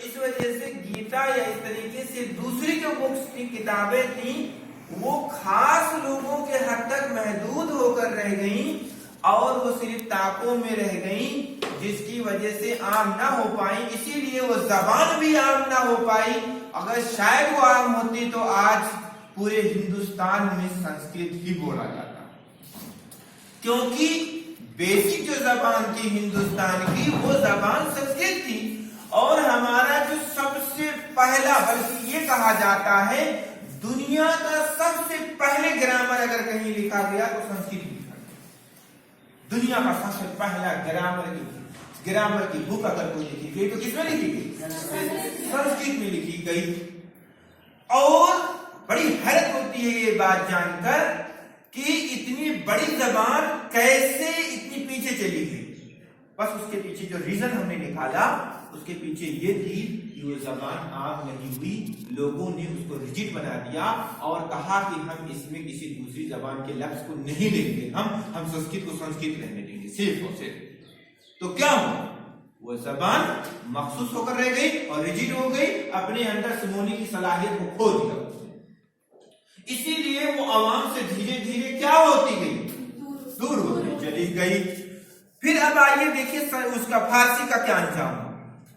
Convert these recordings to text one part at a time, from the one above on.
इस वजह से गीता या इस तरीके से दूसरी जो बुक्स की किताबें थी वो खास लोगों के हद तक महदूद होकर रह गईं और वो सिर्फ ताकों में रह गईं, जिसकी वजह से आम ना हो पाई। इसीलिए वो जबान भी आम ना हो पाई। अगर शायद वो आम होती तो आज पूरे हिंदुस्तान में संस्कृत ही बोला जाता, क्योंकि बेसिक जो जबान थी हिंदुस्तान की वो जबान संस्कृत थी। और हमारा जो सबसे पहला, बल्कि ये कहा जाता है दुनिया का सबसे पहले ग्रामर अगर कहीं लिखा गया तो संस्कृत में लिखा गया। दुनिया का सबसे पहला ग्रामर की बुक अगर कोई लिखी गई तो किसमें लिखी गई? संस्कृत में लिखी गई। और बड़ी हैरत होती है ये बात जानकर कि इतनी बड़ी जबान कैसे इतनी पीछे चली गई। बस उसके पीछे जो रीजन हमने निकाला उसके पीछे ये थी कि वो जबान आम नहीं हुई, लोगों ने उसको रिजिड बना दिया और कहा कि हम इसमें किसी दूसरी जबान के लफ्ज को नहीं लेंगे, हम संस्कृत को संस्कृत रहने देंगे सिर्फ और सिर्फ। तो क्या हुआ? वो जबान मखसूस होकर रह गई और रिजिड हो गई, अपने अंदर समोने की सलाहियत को खो दिया। इसीलिए वो आवाम से धीरे धीरे क्या होती गई? दूर होती चली गई। फिर अब आइए देखिए उसका फारसी का क्या अंजाम।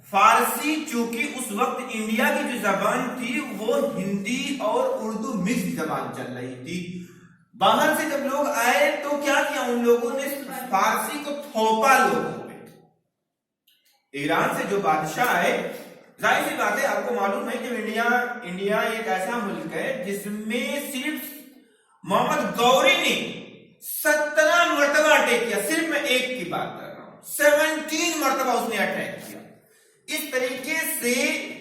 फारसी चूंकि उस वक्त इंडिया की जो जबान थी वो हिंदी और उर्दू मिक्स जबान चल रही थी। बाहर से जब लोग आए तो क्या किया उन लोगों ने? फारसी को थोपा लोगों पे। ईरान से जो बादशाह आए, जाहिर सी बात है आपको मालूम है कि इंडिया एक ऐसा मुल्क है जिसमें सिर्फ मोहम्मद गौरी ने 17 मरतबा अटैक किया। सिर्फ मैं एक की बात कर रहा हूं, 17 मरतबा उसने अटैक किया। इस तरीके से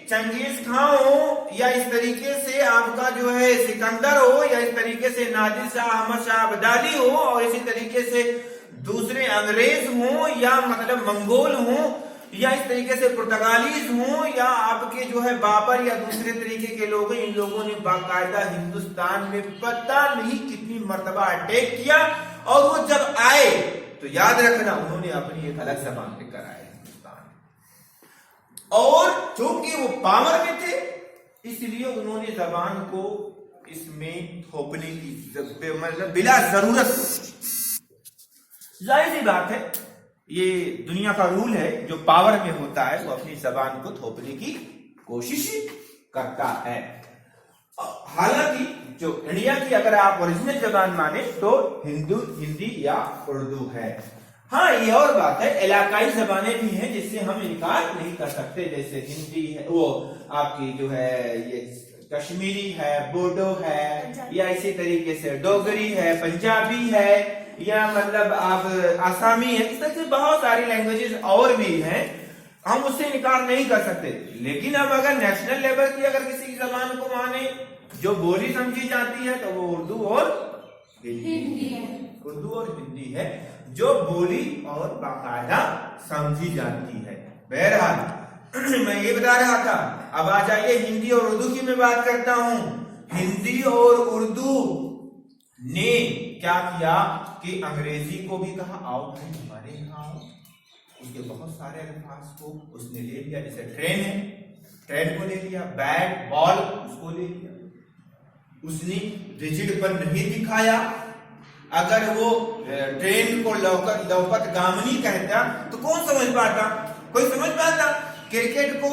चंगेज खान हो या इस तरीके से आपका जो है सिकंदर हो या इस तरीके से नादिर शाह अहमद शाह अब्दाली हो और इसी तरीके से दूसरे अंग्रेज हो या मतलब मंगोल हो या इस तरीके से पुर्तगालीज हो या आपके जो है बाबर या दूसरे तरीके के लोग, इन लोगों ने बाकायदा हिंदुस्तान में पता नहीं कितनी मर्तबा अटैक किया। और वो जब आए तो याद रखना उन्होंने अपनी एक अलग जबान पे कराया हिंदुस्तान। और चूंकि वो पावर में थे इसलिए उन्होंने जबान को इसमें थोपने की मतलब बिला जरूरत। जाहिर सी बात है ये दुनिया का रूल है, जो पावर में होता है वो अपनी जबान को थोपने की कोशिश करता है। हालांकि जो इंडिया की अगर आप ओरिजिनल जबान माने तो हिंदी या उर्दू है। हाँ ये और बात है इलाकाई जबानें भी हैं जिससे हम इनकार नहीं कर सकते, जैसे हिंदी है, वो आपकी जो है ये कश्मीरी है, बोडो है या इसी तरीके से डोगरी है, पंजाबी है या मतलब आप आसामी है। इस तरह से बहुत सारी लैंग्वेजेस और भी हैं, हम उससे इनकार नहीं कर सकते। लेकिन अब अगर नेशनल लेवल की अगर किसी जबान को माने जो बोली समझी जाती है तो वो उर्दू और हिंदी है। उर्दू और हिंदी है जो बोली और बाकायदा समझी जाती है। बहरहाल मैं ये बता रहा था, अब आ जाइए हिंदी और उर्दू की मैं बात करता हूं। हिंदी और उर्दू ने क्या किया कि अंग्रेजी को भी कहा आओ भाई हमारे यहाँ आओ। उसके बहुत सारे अल्फाज को उसने ले लिया, जैसे ट्रेन है, ट्रेन को ले लिया, बैट बॉल उसको ले लिया। उसने रिजिड पर नहीं दिखाया। अगर वो ट्रेन को लौकत गामनी कहता तो कौन समझ पाता? कोई समझ पाता? क्रिकेट को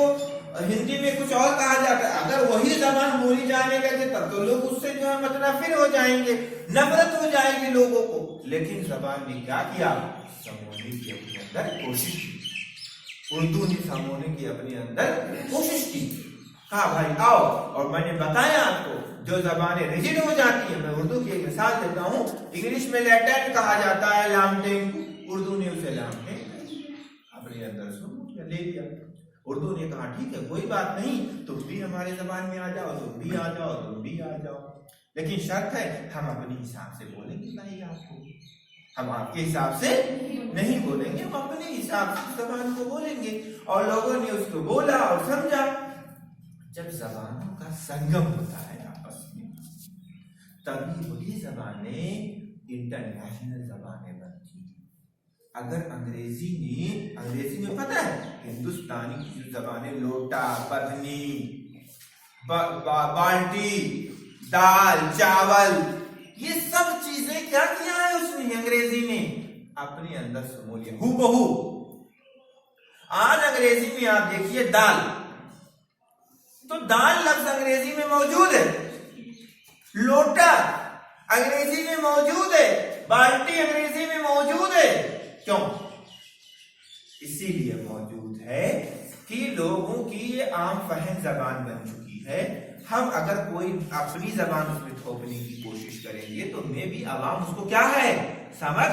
हिंदी में कुछ और कहा जाता है, अगर वही जबान बोली जाने लगे तब तो लोग उससे जो है मुतनफिर हो जाएंगे, नफरत हो जाएगी लोगों को। लेकिन जबान ने क्या किया? समोने की अपने अंदर कोशिश की। उर्दू ने समोने की अपने अंदर कोशिश की, कहा भाई आओ। और मैंने बताया आपको जो जबानें रिजिड हो जाती है, मैं उर्दू की एक मिसाल देता हूँ। इंग्लिश में लैटिन कहा जाता है लामटेन को, उर्दू ने उसे लामटेन अपने अंदर ले लिया। उर्दू ने कहा ठीक है कोई बात नहीं, तुम भी हमारे जबान में आ जाओ, तुम भी आ जाओ, तुम भी आ जाओ, लेकिन शर्त है हम अपने हिसाब से बोलेंगे भाई आपको, हम आपके हिसाब से नहीं बोलेंगे, हम अपने हिसाब से जबान को बोलेंगे। और लोगों ने उसको बोला और समझा। जब जबानों का संगम होता है आपस में तभी वही जबानें इंटरनेशनल जबानें बनती हैं। अगर अंग्रेजी में पता है हिंदुस्तानी की जो जबान है, लोटा, पत्नी, बाल्टी, दाल, चावल, ये सब चीजें क्या किया है उसने अंग्रेजी में अपने अंदर समो लिया हूबहू। आज अंग्रेजी में आप देखिए दाल, तो दाल लफ्ज अंग्रेजी में मौजूद है, लोटा अंग्रेजी में मौजूद है, बाल्टी अंग्रेजी में मौजूद है। क्यों? इसीलिए मौजूद है कि लोगों की ये आम फहम जबान बन चुकी है। हम अगर कोई अपनी जबान उसमें थोपने की कोशिश करेंगे तो मैं भी आवाम उसको क्या है समझ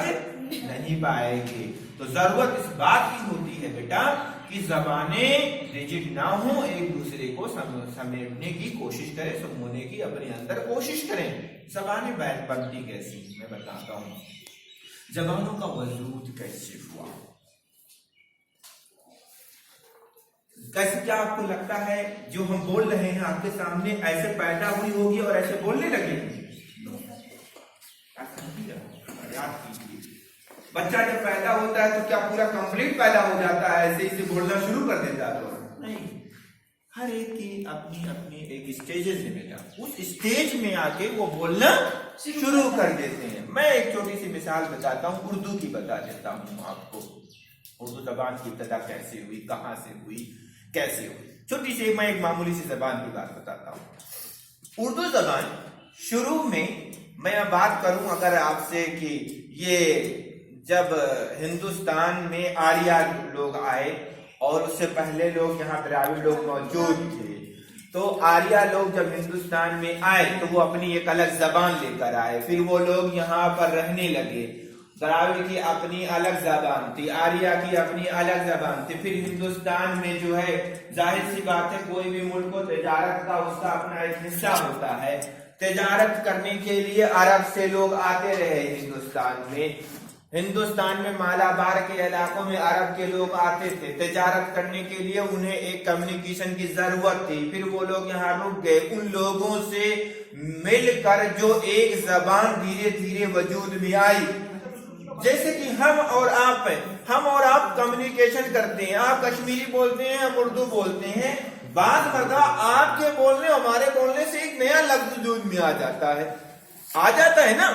नहीं पाएंगे। तो जरूरत इस बात की होती है बेटा कि जबानें रिजिड ना हो, एक दूसरे को समेटने की कोशिश करें, समोने की अपने अंदर कोशिश करें। जबानें बनती कैसी मैं बताता हूं, जबानों का वजूद कैसे हुआ। कैसे, क्या आपको लगता है जो हम बोल रहे हैं आपके सामने ऐसे पैदा हुई होगी और ऐसे बोलने लगेगी? याद कीजिए, बच्चा जब पैदा होता है तो क्या पूरा कंप्लीट पैदा हो जाता है ऐसे इसे बोलना शुरू कर देता है? तो नहीं, हर एक की अपनी अपनी एक स्टेजेस है बेटा, उस स्टेज में आके वो बोलना शुरू कर देते हैं। मैं एक छोटी सी मिसाल बताता हूँ, उर्दू की बता देता हूँ आपको। उर्दू जबान की इब्तिदा कैसे हुई, कहां से हुई, कैसे हुई। छोटी सी मैं एक मामूली सी जबान की बात बताता हूँ। उर्दू जबान शुरू में मैं बात करूं अगर आपसे कि ये जब हिंदुस्तान में आर्य लोग आए और उससे पहले लोग यहाँ द्राविड़ लोग मौजूद थे, तो आर्य लोग जब हिंदुस्तान में आए तो वो अपनी एक अलग जबान लेकर आए, फिर वो लोग यहाँ पर रहने लगे। द्राविड़ की अपनी अलग जबान थी, आर्य की अपनी अलग जबान थी। फिर हिंदुस्तान में जो है जाहिर सी बात है कोई भी मुल्क को तिजारत का उसका अपना एक हिस्सा होता है। तिजारत करने के लिए अरब से लोग आते रहे हिंदुस्तान में। हिंदुस्तान में मालाबार के इलाकों में अरब के लोग आते थे तिजारत करने के लिए, उन्हें एक कम्युनिकेशन की जरूरत थी। फिर वो लोग यहाँ रुक गए, उन लोगों से मिलकर जो एक जबान धीरे धीरे वजूद में आई। जैसे कि हम और आप कम्युनिकेशन करते हैं, आप कश्मीरी बोलते हैं, हम उर्दू बोलते हैं। बात मर्दा आपके बोलने हमारे बोलने से एक नया लफ्ज वजूद में आ जाता है ना।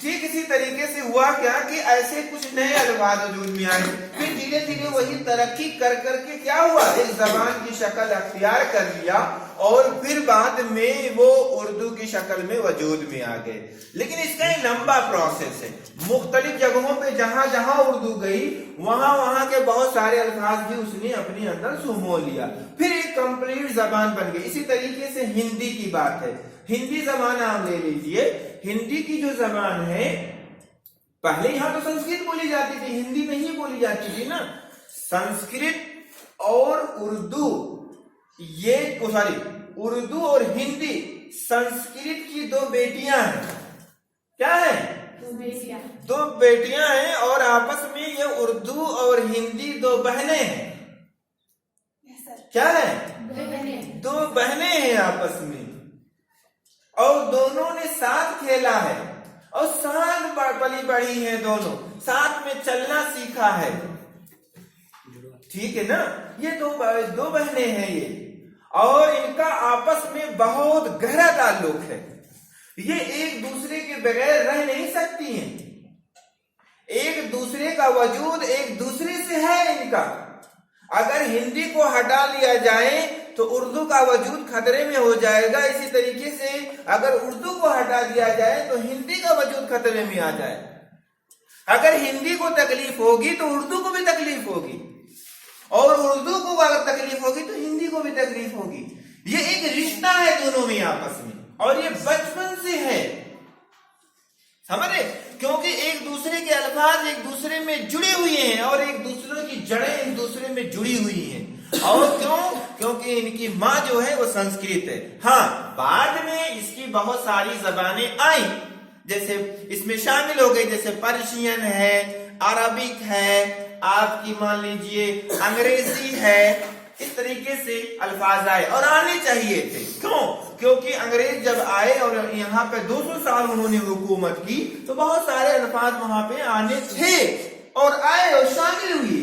ठीक इसी तरीके से हुआ क्या कि ऐसे कुछ नए अल्फाज वजूद में आए, फिर धीरे धीरे वही तरक्की कर करके क्या हुआ, एक जबान की शक्ल अख्तियार कर लिया और फिर बाद में वो उर्दू की शक्ल में वजूद में आ गए। लेकिन इसका एक लंबा प्रोसेस है। मुख्तलिफ जगहों पे जहां जहां उर्दू गई वहां के बहुत सारे अल्फाज भी उसने अपने अंदर सुमो लिया, फिर एक कंप्लीट जबान बन गई। इसी तरीके से हिंदी की बात है, हिंदी जबान आप ले लीजिए। हिंदी की जो जबान है, पहले यहां तो संस्कृत बोली जाती थी, हिंदी नहीं बोली जाती थी ना। संस्कृत और उर्दू उर्दू और हिंदी संस्कृत की दो बेटियां हैं। क्या है? दो बेटियां हैं और आपस में ये उर्दू और हिंदी दो बहनें हैं। क्या है? दो बहनें हैं आपस में, और दोनों ने साथ खेला है और साथ पली बढ़ी हैं, दोनों साथ में चलना सीखा है। ठीक है ना। ये दो बहनें हैं ये, और इनका आपस में बहुत गहरा ताल्लुक है। ये एक दूसरे के बगैर रह नहीं सकती हैं, एक दूसरे का वजूद एक दूसरे से है इनका। अगर हिंदी को हटा लिया जाए तो उर्दू का वजूद खतरे में हो जाएगा। इसी तरीके से अगर उर्दू को हटा दिया जाए तो हिंदी का वजूद खतरे में आ जाए। अगर हिंदी को तकलीफ होगी तो उर्दू को भी तकलीफ होगी, और उर्दू को अगर तकलीफ होगी तो हिंदी को भी तकलीफ होगी। ये एक रिश्ता है दोनों में आपस में, और ये बचपन से है, समझे? क्योंकि एक दूसरे के अल्फाज एक दूसरे में जुड़े हुए हैं और एक दूसरे की जड़ें एक दूसरे में जुड़ी हुई हैं। और क्यों? क्योंकि इनकी माँ जो है वो संस्कृत है। हाँ, बाद में इसकी बहुत सारी जबानें आई, जैसे इसमें शामिल हो गई, जैसे पर्शियन है, अरबिक है, आपकी मान लीजिए अंग्रेजी है। इस तरीके से अल्फाज आए और आने चाहिए थे। क्यों? क्योंकि अंग्रेज जब आए और यहाँ पे 200 साल उन्होंने हुकूमत की, तो बहुत सारे अल्फाज वहां पे आने थे, और आए और शामिल हुए।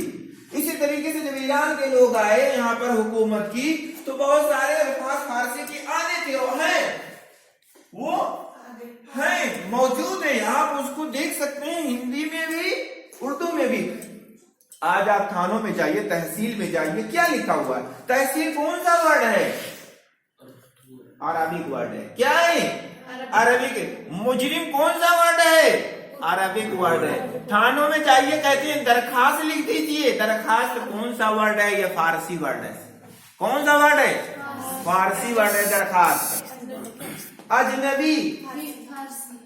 इसी तरीके से जब ईरान के लोग आए यहाँ पर हुकूमत की, तो बहुत सारे अल्फाज फारसी के आने थे और हैं मौजूद है, आप उसको देख सकते हैं हिंदी में भी उर्दू में भी। आज आप थानों में जाइए, तहसील में जाइए, क्या लिखा हुआ है? तहसील कौन सा वर्ड है? अरबिक वर्ड है। क्या है? अरबिक। मुजरिम कौन सा वर्ड है? अरबिक वर्ड है। थानों में जाइए, कहते हैं दरखास्त लिख दीजिए, दरखास्त कौन सा वर्ड है? ये फारसी वर्ड है। कौन सा वर्ड है? फारसी वर्ड है दरखास्त। अजनबी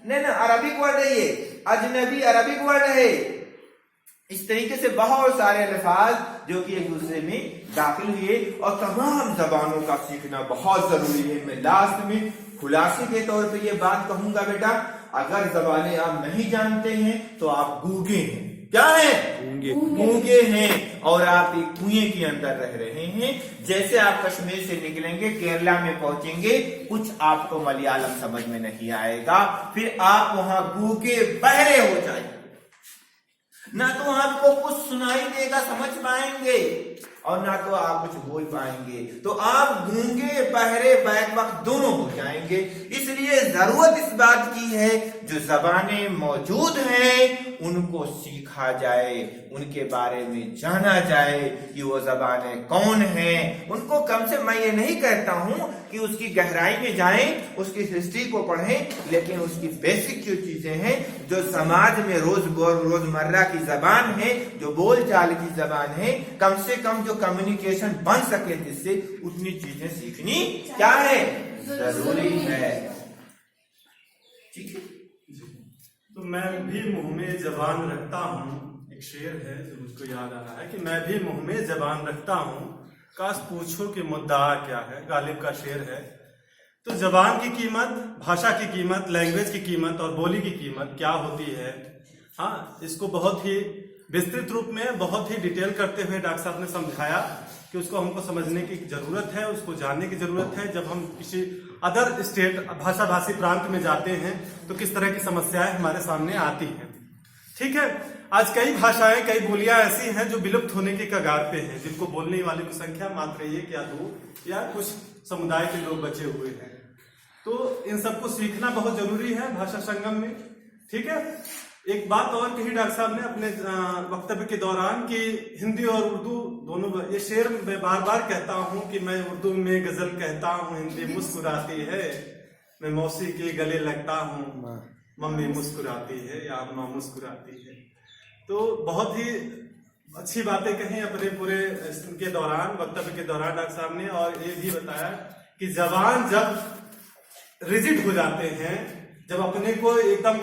नहीं ना, अरबिक वर्ड है ये। अजनबी अरबिक वर्ड है। इस तरीके से बहुत सारे अल्फाज जो कि एक दूसरे में दाखिल हुए, और तमाम जबानों का सीखना बहुत जरूरी है। मैं लास्ट में खुलासे के तौर पे ये बात कहूंगा, बेटा अगर जबानें आप नहीं जानते हैं तो आप गूंगे हैं। क्या है? गूंगे हैं, और आप एक कुएं के अंदर रह रहे हैं। जैसे आप कश्मीर से निकलेंगे, केरला में पहुंचेंगे, कुछ आपको मलयालम समझ में नहीं आएगा, फिर आप वहां गूंगे बहरे हो जाएंगे, ना तो आपको कुछ सुनाई देगा, समझ पाएंगे, और ना तो आप कुछ बोल पाएंगे। तो आप गूंगे बहरे बैक वक्त दोनों हो जाएंगे। इसलिए जरूरत इस बात की है जो जबानें मौजूद हैं उनको सीखा जाए, उनके बारे में जाना जाए कि वो जबानें कौन हैं। उनको कम से, मैं ये नहीं कहता हूं कि उसकी गहराई में जाएं, उसकी हिस्ट्री को पढ़ें, लेकिन उसकी बेसिक जो चीजें हैं, जो समाज में रोजमर्रा की जबान है, जो बोल चाल की जबान है, कम से कम जो कम्युनिकेशन बन सके जिससे, उतनी चीजें सीखनी क्या है? जरूरी है। ठीक है। तो मैं भी मुंह में जबान रखता हूँ, एक शेर है जो मुझको याद आ रहा है कि मैं भी मुंह में जबान रखता हूँ, काश पूछो कि मुद्दा क्या है। गालिब का शेर है। तो जबान की कीमत, भाषा की कीमत, लैंग्वेज की कीमत और बोली की कीमत क्या होती है, हाँ, इसको बहुत ही विस्तृत रूप में, बहुत ही डिटेल करते हुए डॉक्टर साहब ने समझाया कि उसको हमको समझने की जरूरत है, उसको जानने की जरूरत है। जब हम किसी अदर स्टेट, भाषा भाषी प्रांत में जाते हैं तो किस तरह की समस्याएं हमारे सामने आती हैं। ठीक है। आज कई भाषाएं, कई बोलियां ऐसी हैं जो विलुप्त होने के कगार पे हैं, जिनको बोलने वाले की संख्या मात्र 1 या 2 या कुछ समुदाय के लोग बचे हुए हैं। तो इन सबको सीखना बहुत जरूरी है भाषा संगम में। ठीक है। एक बात और कही डॉक्टर साहब ने अपने वक्तव्य के दौरान कि हिंदी और उर्दू दोनों, ये शेर मैं बार बार कहता हूँ कि मैं उर्दू में गजल कहता हूँ, हिंदी मुस्कुराती है, मैं मौसी के गले लगता हूँ, मम्मी मुस्कुराती है या अम्मा मुस्कुराती है। तो बहुत ही अच्छी बातें कही अपने पूरे के दौरान, वक्तव्य के दौरान डॉक्टर साहब ने, और ये भी बताया कि जबान जब रिजिड हो जाते हैं, जब अपने को एकदम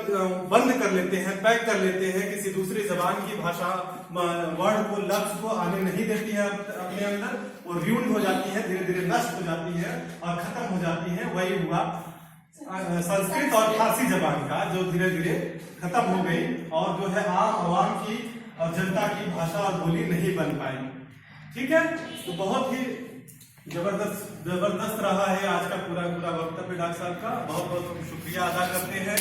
बंद कर लेते हैं, पैक कर लेते हैं, किसी दूसरी जबान की भाषा वर्ड को, लफ्ज को आने नहीं देती है अपने अंदर, वो र्यूंड हो जाती है, धीरे धीरे नष्ट हो जाती है और खत्म हो जाती है। वही हुआ संस्कृत और फारसी जबान का, जो धीरे धीरे खत्म हो गई और जो है आम आवाम की और जनता की भाषा और बोली नहीं बन पाई। ठीक है। तो बहुत ही जबरदस्त रहा है आज का पूरा वक्तव्य डॉक्टर साहब का। बहुत बहुत शुक्रिया अदा करते हैं।